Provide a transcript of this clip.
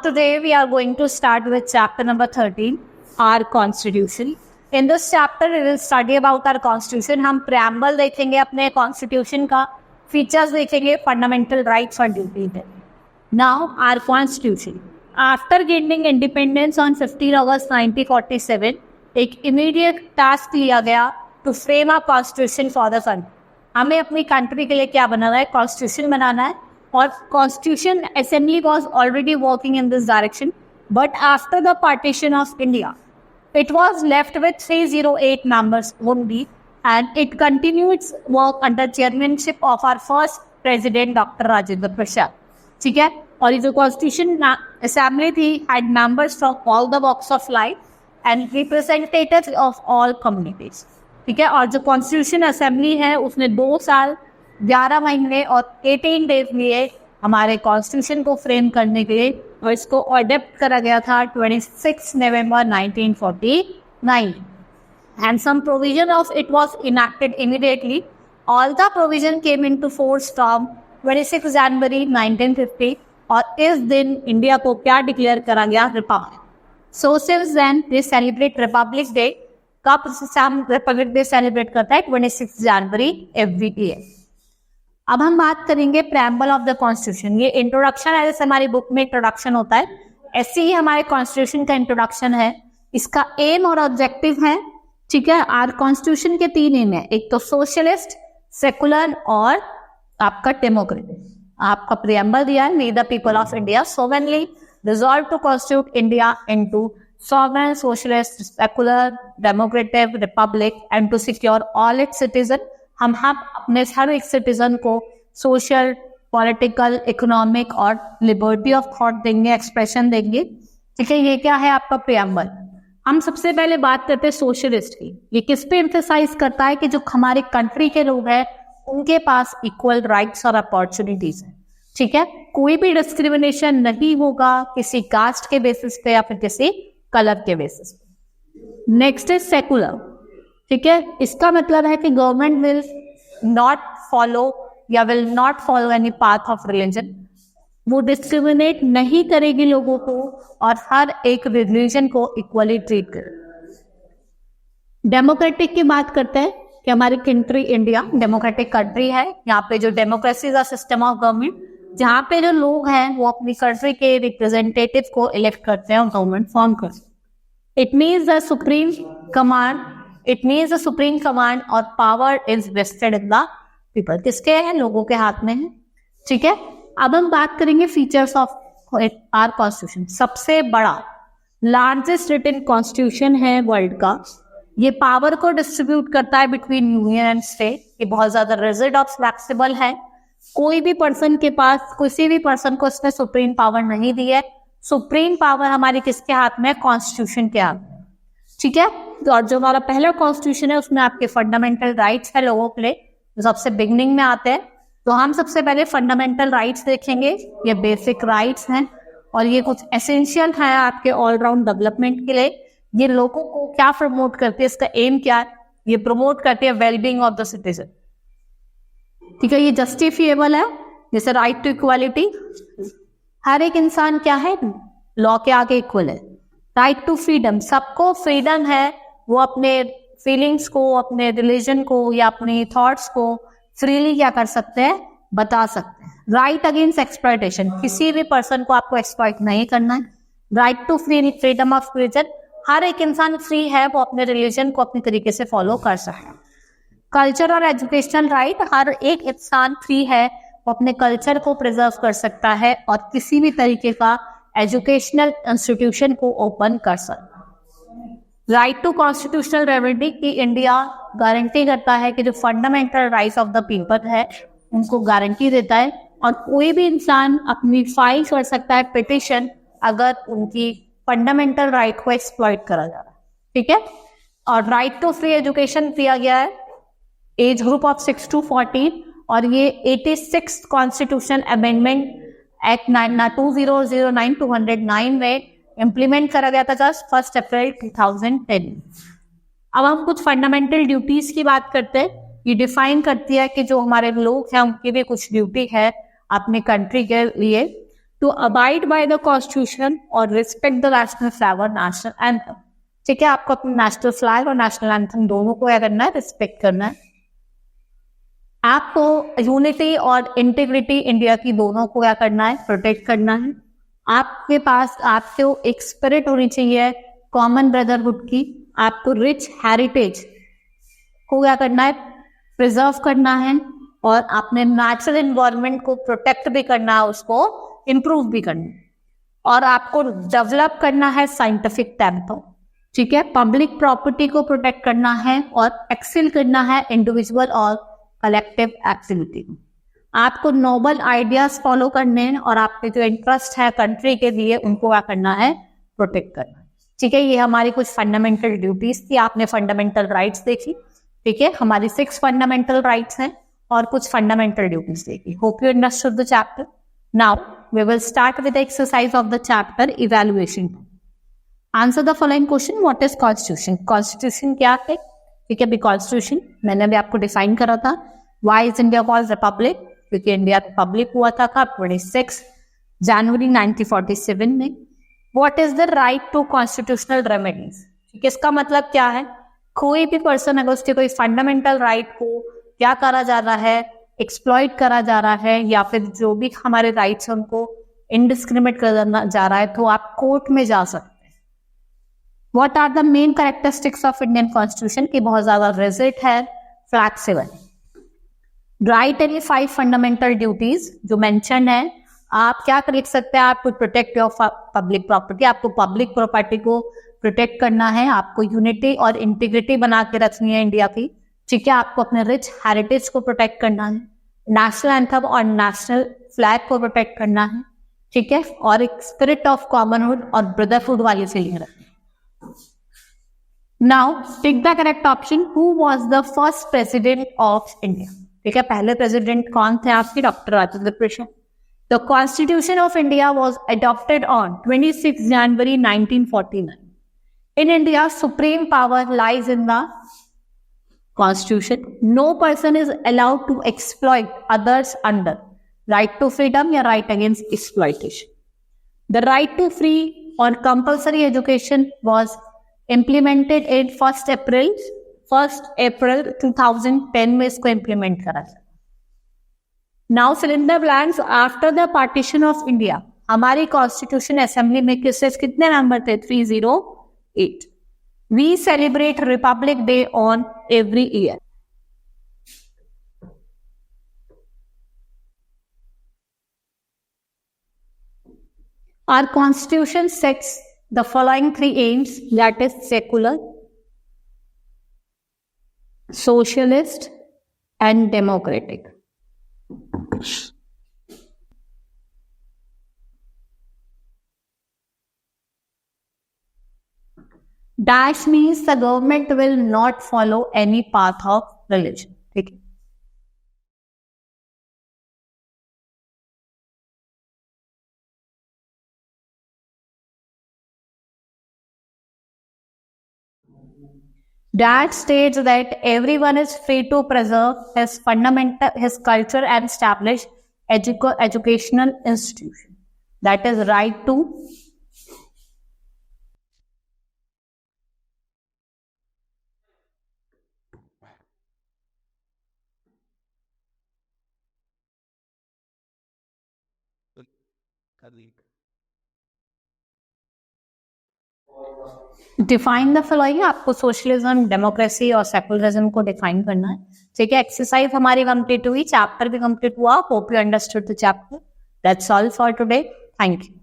today we are going to start with chapter number 13, our constitution. In this chapter we will study about our constitution. हम preamble देखेंगे अपने constitution का, features देखेंगे, fundamental rights और duties. Now our constitution. After gaining independence on 15 August 1947, एक immediate task लिया गया to frame a constitution for the country. हमें अपनी country के लिए क्या बनाना है? Constitution बनाना है. और Constitution Assembly was already working in this direction, but after the partition of India, it was left with 308 members only, and it continued its work under chairmanship of our first president, Dr. Rajendra Prasad. ठीक है? और ये जो Constitution Assembly थी had members from all the walks of life and representatives of all communities. ठीक है? और जो Constitution Assembly है उसने 2 साल 11 महीने और 18 डेज लिए हमारे कॉन्स्टिट्यूशन को फ्रेम करने के लिए, और इसको अडॉप्ट करा गया था 26 November 1949, and some provision of it was enacted immediately. All the provision came into force from 26 January 1950, और इस दिन इंडिया को क्या डिक्लेयर करा गया? Republic. So since then they celebrate republic day. कब रिपब्लिक डे सेलिब्रेट करता है? 26 जनवरी एवरी ईयर. अब हम बात करेंगे प्रेम्बल ऑफ द कॉन्स्टिट्यूशन. ये इंट्रोडक्शन है, जैसे हमारी बुक में इंट्रोडक्शन होता है, ऐसे ही हमारे कॉन्स्टिट्यूशन का इंट्रोडक्शन है. इसका एम और ऑब्जेक्टिव है. ठीक है? आर कॉन्स्टिट्यूशन के 3 एम है, एक तो सोशलिस्ट, सेकुलर और आपका डेमोक्रेटिक. आपका प्रेम्बल दिया है, we the people of India sovereignly resolve to constitute India into sovereign, socialist, secular, democratic republic and to secure all its citizens. हम अपने हर एक सिटीजन को सोशल, पॉलिटिकल, इकोनॉमिक और लिबर्टी ऑफ थॉट देंगे, expression देंगे. ठीक है? ये क्या है आपका प्रेम्बल. हम सबसे पहले बात करते हैं सोशलिस्ट की. ये किस पे एम्फेसाइज करता है कि जो हमारे कंट्री के लोग हैं उनके पास इक्वल राइट्स और अपॉर्चुनिटीज हैं. ठीक है? कोई भी डिस्क्रिमिनेशन नहीं होगा किसी कास्ट के बेसिस पे या फिर किसी कलर के बेसिस पे. Next is secular. ठीक है? इसका मतलब है कि गवर्नमेंट विल नॉट फॉलो या will not follow any path of religion. वो डिस्क्रिमिनेट नहीं करेगी लोगों को और हर एक रिलीजन को इक्वली ट्रीट करे. डेमोक्रेटिक की बात करते हैं कि हमारी कंट्री इंडिया डेमोक्रेटिक कंट्री है. यहाँ पे जो डेमोक्रेसी का सिस्टम ऑफ गवर्नमेंट, जहाँ पे जो लोग हैं वो अपनी कंट्री के रिप्रेजेंटेटिव को इलेक्ट करते हैं और गवर्नमेंट फॉर्म करते हैं. It means the supreme command और power is vested in the people. किसके हैं? लोगों के हाथ में है. ठीक है? अब हम बात करेंगे फीचर्स ऑफ आवर कॉन्स्टिट्यूशन. सबसे बड़ा लार्जेस्ट रिटन कॉन्स्टिट्यूशन है वर्ल्ड का. ये पावर को डिस्ट्रीब्यूट करता है बिटवीन यूनियन एंड स्टेट. ये बहुत ज्यादा रिजिड और फ्लेक्सिबल है. कोई भी पर्सन के पास, किसी भी पर्सन को इसने सुप्रीम पावर नहीं दी है. सुप्रीम पावर हमारी किसके हाथ में? कॉन्स्टिट्यूशन के हाथ में. ठीक है? तो और जो हमारा पहला कॉन्स्टिट्यूशन है उसमें आपके फंडामेंटल राइट्स है लोगों के लिए, जो सबसे बिगनिंग में आते हैं. तो हम सबसे पहले फंडामेंटल राइट्स देखेंगे. ये बेसिक राइट्स हैं और ये कुछ एसेंशियल है आपके ऑलराउंड डेवलपमेंट के लिए. ये लोगों को क्या प्रमोट करती है? इसका एम क्या है? ये प्रमोट करती है वेलबींग ऑफ द सिटीजन. ठीक है? ये जस्टिफिएबल है, जैसे राइट टू इक्वालिटी. हर एक इंसान क्या है? लॉ के आगे इक्वल है. राइट टू फ्रीडम, सबको फ्रीडम है वो अपने फीलिंग्स को, अपने रिलीजन को या अपने थॉट्स को फ्रीली क्या कर सकते हैं? बता सकते हैं. राइट अगेंस्ट एक्सप्लॉयटेशन, किसी भी पर्सन को आपको एक्सप्लॉइट नहीं करना है. Right to freedom of religion, हर एक इंसान फ्री है वो अपने रिलीजन को अपने तरीके से फॉलो कर सकता है. कल्चर और एजुकेशनल राइट, हर एक इंसान फ्री है वो अपने कल्चर को प्रिजर्व कर सकता है और किसी भी तरीके का एजुकेशनल इंस्टीट्यूशन को ओपन कर सकता है. राइट टू कॉन्स्टिट्यूशनल रेमेडी की इंडिया गारंटी करता है कि जो fundamental rights of the people है उनको गारंटी देता है, और कोई भी इंसान अपनी फाइल कर सकता है पिटिशन अगर उनकी फंडामेंटल राइट को एक्सप्लॉइट करा जा रहा है. ठीक है? और राइट टू फ्री एजुकेशन दिया गया है एज ग्रुप ऑफ 6 to 14, और ये 86 कॉन्स्टिट्यूशन अमेंडमेंट एक्ट 2009 में इम्प्लीमेंट करा गया था जस्ट 1 अप्रैल 2010. अब हम कुछ फंडामेंटल ड्यूटीज की बात करते हैं. ये डिफाइन करती है कि जो हमारे लोग हैं उनकी भी कुछ ड्यूटी है अपने कंट्री के लिए. To abide by the constitution और रिस्पेक्ट द नेशनल फ्लैग और नेशनल एंथम। ठीक है, आपको अपने नेशनल फ्लैग और नेशनल एंथम दोनों को क्या करना है, रिस्पेक्ट करना है। आपको यूनिटी और इंटीग्रिटी इंडिया की दोनों को क्या करना है, प्रोटेक्ट करना है। आपके पास आपको एक स्पिरिट होनी चाहिए कॉमन ब्रदरहुड की। आपको रिच हेरिटेज को क्या करना है, प्रिजर्व करना है, और अपने नेचुरल एनवायरनमेंट को प्रोटेक्ट भी करना है, उसको इंप्रूव भी करना है, और आपको डेवलप करना है साइंटिफिक टेम्पो। ठीक है, पब्लिक प्रॉपर्टी को प्रोटेक्ट करना है और एक्सेल करना है इंडिविजुअल और कलेक्टिव एक्टिविटी। आपको नोबल आइडियाज फॉलो करने हैं और आपके जो इंटरेस्ट है कंट्री के लिए उनको क्या करना है, प्रोटेक्ट करना है। ठीक है, ये हमारी कुछ फंडामेंटल ड्यूटीज थी। आपने फंडामेंटल राइट्स देखी। ठीक है, हमारी 6 फंडामेंटल राइट्स हैं और कुछ फंडामेंटल ड्यूटीज देखी। Hope you understood the chapter. Now we will start with exercise of the chapter evaluation. Answer the following question. What is constitution? Constitution क्या है? ठीक है, कॉन्स्टिट्यूशन मैंने अभी आपको डिफाइन करा था। Why is India called republic? क्योंकि इंडिया रिपब्लिक हुआ था कब? 26 जनवरी 1947 में। What is the right to constitutional remedies? ठीक है, इसका मतलब क्या है? कोई भी पर्सन अगर उसके कोई फंडामेंटल राइट को क्या करा जा रहा है, एक्सप्लॉइट करा जा रहा है, या फिर जो भी हमारे राइट्स हैं उनको इनडिस्क्रिमिनेट करना जा रहा है, तो आप कोर्ट में जा सकते हैं। What are the main characteristics of Indian constitution? की बहुत ज्यादा रिजिड है, flexible. Write any 5 fundamental duties जो मेंशन है। आप क्या कर सकते हैं? आप प्रोटेक्ट योर पब्लिक प्रॉपर्टी। आपको पब्लिक प्रॉपर्टी को प्रोटेक्ट करना है। आपको यूनिटी और इंटीग्रिटी बना के रखनी है इंडिया की। ठीक है, आपको अपने रिच हेरिटेज को प्रोटेक्ट करना है। नेशनल एंथम और नेशनल फ्लैग को प्रोटेक्ट करना है। ठीक है, और एक स्पिरिट ऑफ कॉमनहुड और ब्रदरहुड वाली फीलिंग रखनी है। Now tick the correct option. Who was the first president of India? ठीक है, पहले प्रेसिडेंट कौन थे आपके? Doctor Rajendra Prasad. The Constitution of India was adopted on 26 January 1949. In India, supreme power lies in the Constitution. No person is allowed to exploit others under right to freedom or right against exploitation. The right to free or compulsory education was implemented in 1st April 2010 में इसको implement करा था। Now fill in the blanks. After the partition of India हमारी constitution assembly में कितने number थे? 308. We celebrate republic day on every year. Our constitution sets the following 3 aims, that is secular, socialist and democratic. Dash means the government will not follow any path of religion. ठीक है, That states that everyone is free to preserve his culture and establish educational institution. That is right to define the following. आपको socialism, democracy और secularism को define करना है. ठीक है, exercise हमारी कंप्लीट हुई, चैप्टर भी कंप्लीट हुआ. Hope you understood the chapter. That's all for today. Thank you.